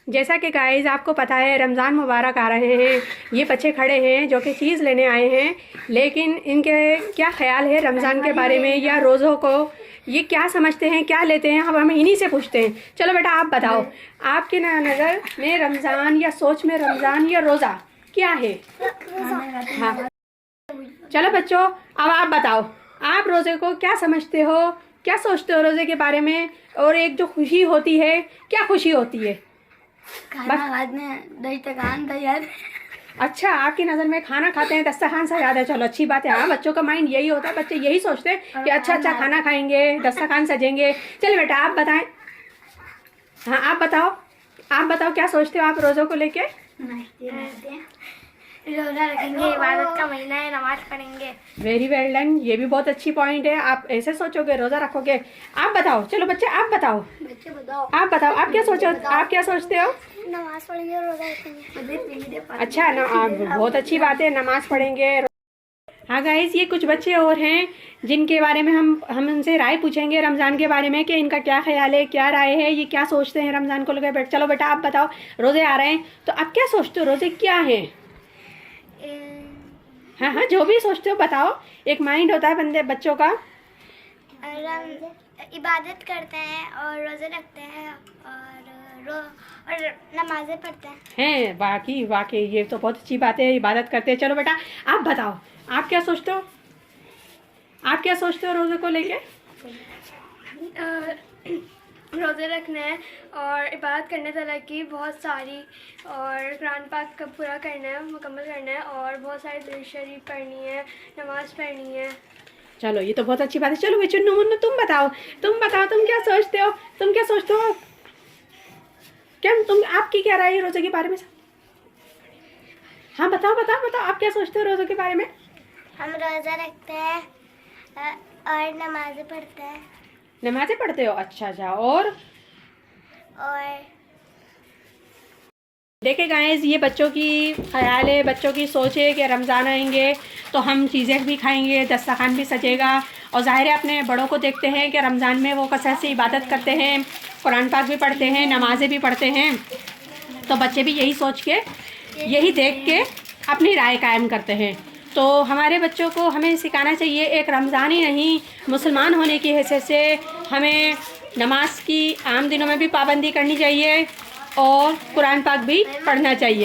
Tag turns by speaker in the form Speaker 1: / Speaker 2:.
Speaker 1: जैसा कि गाइस आपको पता है रमज़ान मुबारक आ रहे हैं। ये बच्चे खड़े हैं जो कि चीज़ लेने आए हैं, लेकिन इनके क्या ख्याल है रमज़ान के बारे में या रोज़ों को, ये क्या समझते हैं, क्या लेते हैं, अब हम इन्हीं से पूछते हैं। चलो बेटा आप बताओ, आपके नज़र में रमज़ान या सोच में रमज़ान या रोज़ा क्या है? हाँ चलो बच्चों, अब आप बताओ, आप रोज़े को क्या समझते हो, क्या सोचते हो रोज़े के बारे में? और एक जो खुशी होती है, क्या खुशी होती है?
Speaker 2: खाना खाने दस्तरखान तैयार।
Speaker 1: अच्छा, आपकी नज़र में खाना खाते हैं दस्तरखान से याद है। चलो अच्छी बात है। हाँ, बच्चों का माइंड यही होता है, बच्चे यही सोचते हैं कि अच्छा अच्छा खाना खाएंगे, दस्तरखान सजेंगे। चलिए बेटा आप बताएं। हाँ आप बताओ क्या सोचते हो आप रोज़ों को लेके?
Speaker 2: रोजा रखेंगे, इबादत का महीना है, नमाज पढ़ेंगे।
Speaker 1: वेरी वेल डन, ये भी बहुत अच्छी पॉइंट है। आप ऐसे सोचोगे, रोज़ा रखोगे। आप बताओ, चलो बच्चे आप बताओ, आप क्या सोचते हो?
Speaker 2: नमाज पढ़ेंगे और रोजा रखेंगे।
Speaker 1: अच्छा ना, आप बहुत अच्छी बात है, नमाज पढ़ेंगे। हाँ गाइस, ये कुछ बच्चे और हैं जिनके बारे में हम उनसे राय पूछेंगे रमज़ान के बारे में कि इनका क्या ख्याल है, क्या राय है, ये क्या सोचते हैं रमज़ान को लेकर। चलो बेटा आप बताओ, रोज़े आ रहे हैं तो आप क्या सोचते हो, रोज़े क्या है? हाँ हाँ, जो भी सोचते हो बताओ। एक माइंड होता है बच्चों का।
Speaker 2: इबादत करते हैं और रोजे रखते हैं और नमाजें पढ़ते हैं।
Speaker 1: वाकई ये तो बहुत अच्छी बात है, इबादत करते हैं। चलो बेटा आप बताओ, आप क्या सोचते हो रोज़े को लेके?
Speaker 3: रोज़े रखना है और इबादत करने तला की बहुत सारी, और कुरान पाक का पूरा करना है, मुकम्मल करना है, और बहुत सारी दुरूद शरीफ पढ़नी है, नमाज़ पढ़नी है।
Speaker 1: चलो ये तो बहुत अच्छी बात है। चलो बच्चों, मुन्नू तुम बताओ तुम क्या सोचते हो? आपकी क्या राय है रोज़े के बारे में? हाँ बताओ आप क्या सोचते हो रोज़े के बारे में?
Speaker 2: हम रोजा रखते हैं और नमाजें पढ़ते हैं।
Speaker 1: नमाज़ें पढ़ते हो? अच्छा और देखे गाइस, ये बच्चों की ख्याल है, बच्चों की सोच है कि रमज़ान आएंगे तो हम चीज़ें भी खाएंगे, दस्तरखान भी सजेगा। और ज़ाहिर है अपने बड़ों को देखते हैं कि रमज़ान में वो कसरत से इबादत करते हैं, कुरान पाक भी पढ़ते हैं, नमाज़ें भी पढ़ते हैं। तो बच्चे भी यही सोच के, यही देख के अपनी राय कायम करते हैं। तो हमारे बच्चों को हमें सिखाना चाहिए, एक रमज़ान ही नहीं, मुसलमान होने की हैसियत से हमें नमाज की आम दिनों में भी पाबंदी करनी चाहिए और कुरान पाक भी पढ़ना चाहिए।